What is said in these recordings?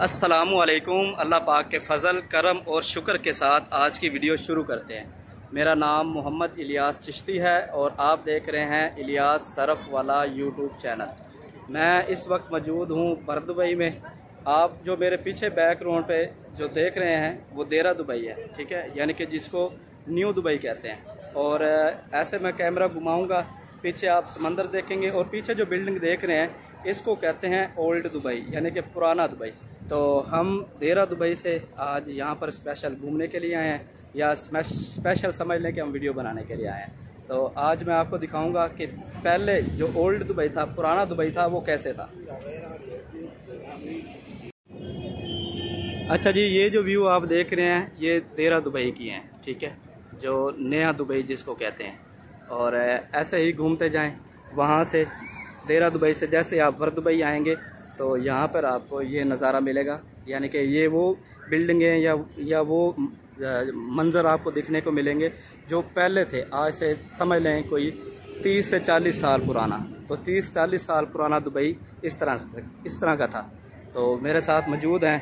अस्सलामुअलैकुम। अल्लाह पाक के फ़ज़ल करम और शुक्र के साथ आज की वीडियो शुरू करते हैं। मेरा नाम मोहम्मद इलियास चिश्ती है और आप देख रहे हैं इलियास सरफ वाला यूट्यूब चैनल। मैं इस वक्त मौजूद हूँ बर दुबई में। आप जो मेरे पीछे बैकग्राउंड पे जो देख रहे हैं वो देरा दुबई है, ठीक है, यानी कि जिसको न्यू दुबई कहते हैं। और ऐसे मैं कैमरा घुमाऊँगा, पीछे आप समंदर देखेंगे और पीछे जो बिल्डिंग देख रहे हैं इसको कहते हैं ओल्ड दुबई, यानी कि पुराना दुबई। तो हम देरा दुबई से आज यहाँ पर स्पेशल घूमने के लिए आए हैं, या स्पेशल समझ लें कि हम वीडियो बनाने के लिए आए हैं। तो आज मैं आपको दिखाऊंगा कि पहले जो ओल्ड दुबई था, पुराना दुबई था, वो कैसे था। अच्छा जी, ये जो व्यू आप देख रहे हैं ये देरा दुबई की हैं, ठीक है, जो नया दुबई जिसको कहते हैं। और ऐसे ही घूमते जाएं वहाँ से देरा दुबई से। जैसे आप बर दुबई आएंगे तो यहाँ पर आपको ये नज़ारा मिलेगा, यानी कि ये वो बिल्डिंगें या वो मंज़र आपको दिखने को मिलेंगे जो पहले थे। आज से समझ लें कोई 30 से 40 साल पुराना। तो 30-40 साल पुराना दुबई इस तरह का था। तो मेरे साथ मौजूद हैं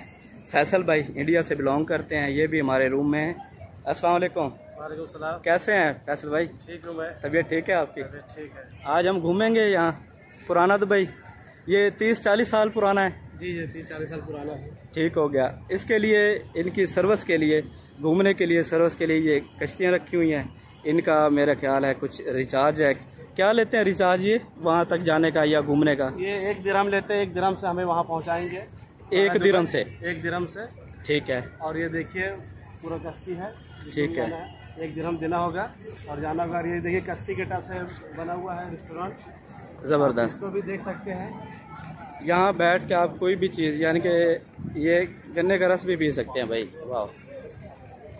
फैसल भाई, इंडिया से बिलोंग करते हैं, ये भी हमारे रूम में हैं। अस्सलाम वालेकुम। वालेकुम सलाम। कैसे हैं फैसल भाई? ठीक हूँ मैं। तबीयत ठीक है आपकी? ठीक है। आज हम घूमेंगे यहाँ पुराना दुबई। ये 30-40 साल पुराना है जी, ये 30-40 साल पुराना है। ठीक हो गया। इसके लिए इनकी सर्विस के लिए, घूमने के लिए सर्विस के लिए ये कश्तियाँ रखी हुई हैं। इनका मेरा ख्याल है कुछ रिचार्ज है। क्या लेते हैं रिचार्ज ये वहाँ तक जाने का या घूमने का? ये 1 दिरहम लेते हैं। 1 दिरहम से हमें वहाँ पहुँचाएंगे। 1 दिरहम से? 1 दिरहम से, ठीक है। और ये देखिए पूरा कश्ती है, ठीक है। 1 दिरहम देना होगा और जाना होगा। ये देखिए कश्ती के टाइप से बना हुआ है रेस्टोरेंट, ज़बरदस्त। इसको भी देख सकते हैं। यहाँ बैठ के आप कोई भी चीज़, यानी कि ये गन्ने का रस भी पी सकते हैं भाई, वाह।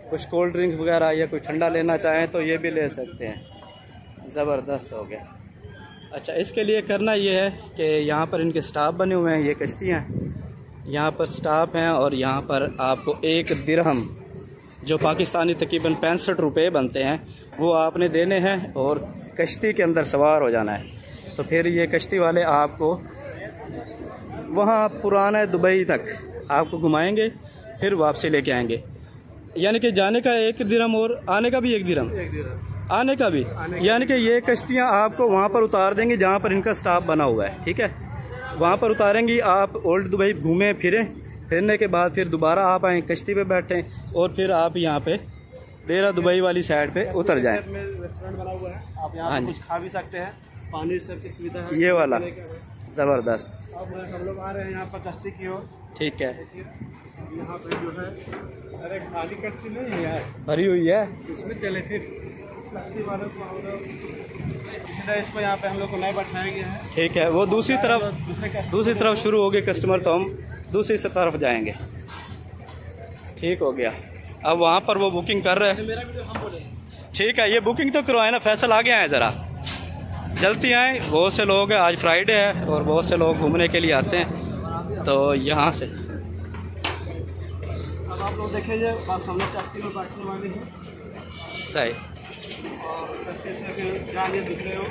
कुछ कोल्ड ड्रिंक वगैरह या कोई ठंडा लेना चाहें तो ये भी ले सकते हैं। ज़बरदस्त हो गया। अच्छा, इसके लिए करना ये है कि यहाँ पर इनके स्टाफ बने हुए हैं, ये कश्तियाँ यहाँ पर स्टाफ हैं। और यहाँ पर आपको 1 दिरहम जो पाकिस्तानी तकरीबन 65 रुपये बनते हैं वो आपने देने हैं और कश्ती के अंदर सवार हो जाना है। तो फिर ये कश्ती वाले आपको वहाँ पुराने दुबई तक आपको घुमाएंगे, फिर वापसी लेके आएंगे। यानी कि जाने का 1 दिरहम और आने का भी 1 दिरहम, आने का भी। यानी कि ये कश्तियाँ आपको वहाँ पर उतार देंगी जहाँ पर इनका स्टाफ बना हुआ है, ठीक है। वहाँ पर उतारेंगी, आप ओल्ड दुबई घूमें फिरें, फिरने के बाद फिर दोबारा आप आएँ, कश्ती पे बैठें और फिर आप यहाँ पे देरा दुबई वाली साइड पे उतर जाएं। रेस्टोरेंट बना हुआ है, आप यहाँ कुछ खा भी सकते हैं, पानी सब की सुविधा है। ये वाला ज़बरदस्त। अब हम लोग आ रहे हैं यहाँ पर कश्ती की ओर, ठीक है। यहाँ पे जो है, अरे खाली कश्ती नहीं है, भरी हुई है, इसमें चले फिर कश्ती वालों को हम लोग इसलिए इसको यहाँ पे हम लोग को नहीं बैठाएंगे हैं, ठीक है। वो दूसरी तरफ शुरू हो गए कस्टमर, तो हम दूसरी तरफ जाएंगे। ठीक हो गया। अब वहाँ पर वो बुकिंग कर रहे हैं। मेरा वीडियो हम बोले, ठीक है, ये बुकिंग तो करवाए ना फैसल, आगे आए ज़रा जल्दी आए। बहुत से लोग हैं, आज फ्राइडे है और बहुत से लोग घूमने के लिए आते हैं। तो यहाँ से अब आप लोग देखिए, बस हम लोग कश्ती में बैठने वाले हैं। सही, और कश्ती से जाने दिख रहे हो,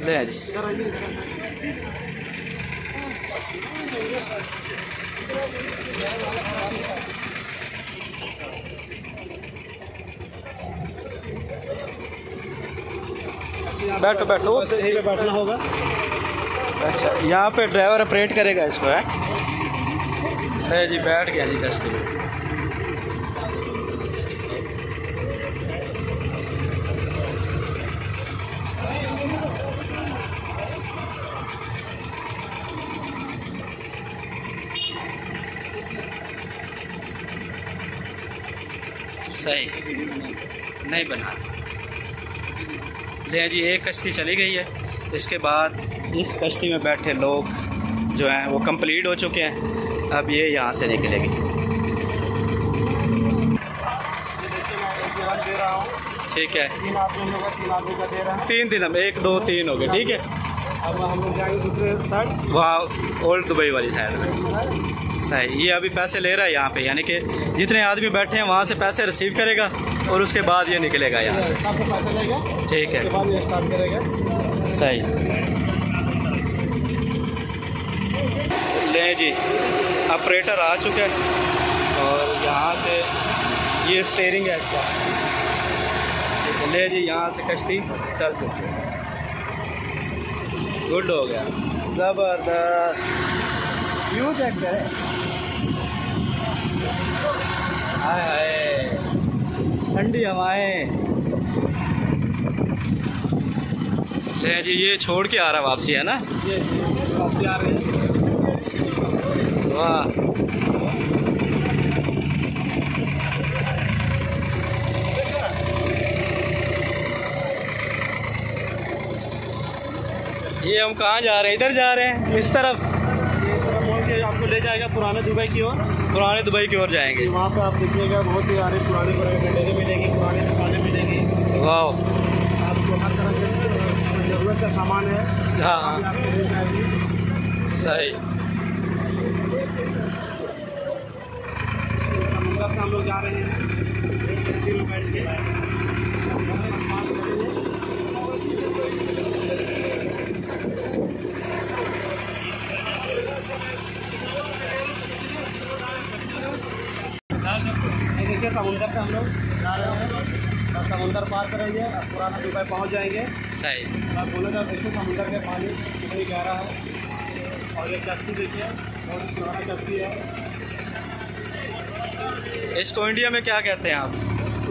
ले जी। बैठो बैठो, यहीं पे बैठना होगा। अच्छा, यहाँ पे ड्राइवर ऑपरेट करेगा इसको, है जी। बैठ गया जी कश्ती में। सही नहीं बना। ले जी, एक कश्ती चली गई है। इसके बाद इस कश्ती में बैठे लोग जो हैं वो कंप्लीट हो चुके हैं। अब ये यहाँ से निकलेगी। ठीक है, 3 आदमी का दे रहा है। 3 दिन, 1 2 3 हो गए, ठीक है। अब हम लोग जाएंगे दूसरे साइड, वहाँ ओल्ड दुबई वाली साइड में। सही, ये अभी पैसे ले रहा है यहाँ पे, यानी कि जितने आदमी बैठे हैं वहाँ से पैसे रिसीव करेगा और उसके बाद ये निकलेगा यहाँ से। ठीक है, उसके बाद ये स्टार्ट करेगा। सही। ले ले जी, ऑपरेटर आ चुका है और यहाँ से ये स्टीयरिंग है इसका। ले जी, यहाँ से कश्ती चल चुकी है। गुड हो गया, ज़बरदस्त। व्यू चेक करें, हाय हाय, ठंडी हवाएं। ले जी, ये छोड़ के आ रहा वापसी है ना? ये वापसी आ रही है। वाह, ये हम कहाँ जा रहे हैं? इधर जा रहे हैं, इस तरफ। ये आपको ले जाएगा पुराने दुबई की ओर। पुराने दुबई की ओर जाएंगे। वहाँ पे आप देखिएगा बहुत ही सारे पुराने बिल्डिंगें मिलेंगी, पुरानी दुकानें मिलेंगी। वाह, आपको हर तरह के ज़रूरत का सामान है। हाँ हाँ, आपको मिल जाएगी। सही। समुद्र से हम लोग जा रहे हैं बैठ के। देखिए समुंदर से हम लोग जा रहे हैं और समुंदर पार करेंगे, अब पुराना दुबई पहुंच जाएंगे। सही। आप बोलेगा देखिए समुंदर के पानी कितनी गहरा है। और ये कश्ती देखिए, बहुत पुराना कश्ती है। इसको इंडिया में क्या कहते हैं आप?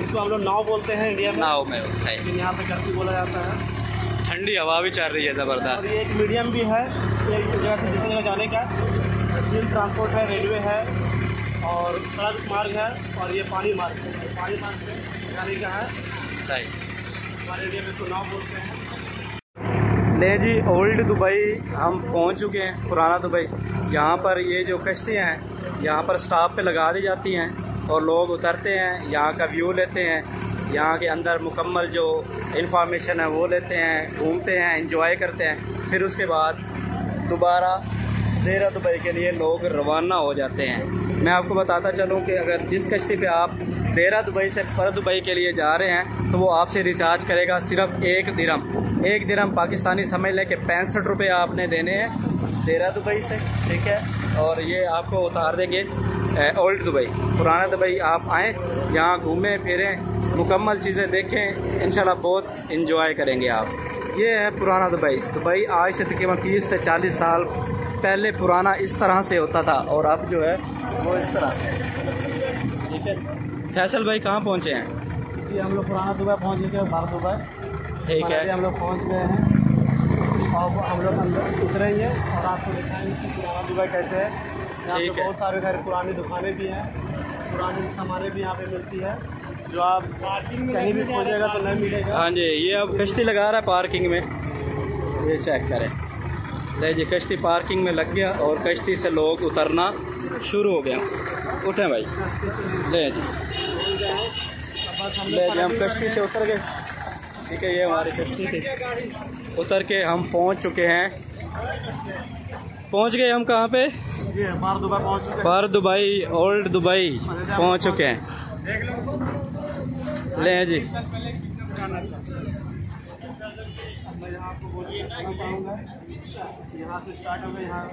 इसको हम लोग नाव बोलते हैं इंडिया में। नाव में, सही। लेकिन यहाँ पे कश्ती बोला जाता है। ठंडी हवा भी चल रही है और ज़बरदस्त। ये एक मीडियम भी है, एक जगह से दूसरी जगह जाने का। रेल ट्रांसपोर्ट है, रेलवे है और सड़क मार्ग है और ये पानी मार्ग है। पानी मार्ग से जाने का है। सही। हमारे एरिया में तो नाव बोलते हैं। ले जी, ओल्ड दुबई हम पहुंच चुके हैं, पुराना दुबई। यहाँ पर ये जो कश्तियाँ हैं, यहाँ पर स्टॉप पे लगा दी जाती हैं और लोग उतरते हैं, यहाँ का व्यू लेते हैं, यहाँ के अंदर मुकम्मल जो इंफॉर्मेशन है वो लेते हैं, घूमते हैं, एंजॉय करते हैं। फिर उसके बाद दोबारा देरा दुबई के लिए लोग रवाना हो जाते हैं। मैं आपको बताता चलूँ कि अगर जिस कश्ती पे आप देरा दुबई से पर दुबई के लिए जा रहे हैं तो वो आपसे रिचार्ज करेगा सिर्फ 1 दिरहम। 1 दिरहम पाकिस्तानी समझ लें कि 65 रुपये आपने देने हैं देरा दुबई से, ठीक है। और ये आपको उतार देंगे ओल्ड दुबई, पुराना दुबई। आप आएँ, यहाँ घूमें फिरें, मुकम्मल चीज़ें देखें, इंशाल्लाह बहुत इंजॉय करेंगे आप। ये है पुराना दुबई। दुबई आज से तकरीबन 30 से 40 साल पहले पुराना इस तरह से होता था और अब जो है वो इस तरह से, ठीक है। फैसल भाई कहाँ पहुँचे हैं? जी हम लोग पुराना दुबई पहुँच गए, भारत दुबई, ठीक है। हम लोग पहुँच गए हैं और हम लोग अंदर उतरेंगे और आपको दिखाएंगे कि पुराना दुबई कैसे है। यहाँ पे बहुत सारे सारे पुरानी दुकानें भी हैं, पुरानी सामानें भी यहाँ पे मिलती है जो आप कहीं भी खोजेगा तो नहीं मिलेगा। हाँ जी, ये अब कश्ती लगा रहा है पार्किंग में, ये चेक करें। ले जी, कश्ती पार्किंग में लग गया और कश्ती से लोग उतरना शुरू हो गया। उठें भाई, ले जी, ले जी, हम कश्ती से उतर गए, ठीक है। ये हमारी कश्ती थी, उतर के हम पहुंच चुके हैं। पहुंच गए हम कहाँ पे? भारत दुबई पहुँच चुके हैं। भारत दुबई, ओल्ड दुबई पहुंच चुके हैं। ले जी, मैं यहाँ आपको बोलना चाहूँगा, यहाँ से स्टार्ट हो गए यहाँ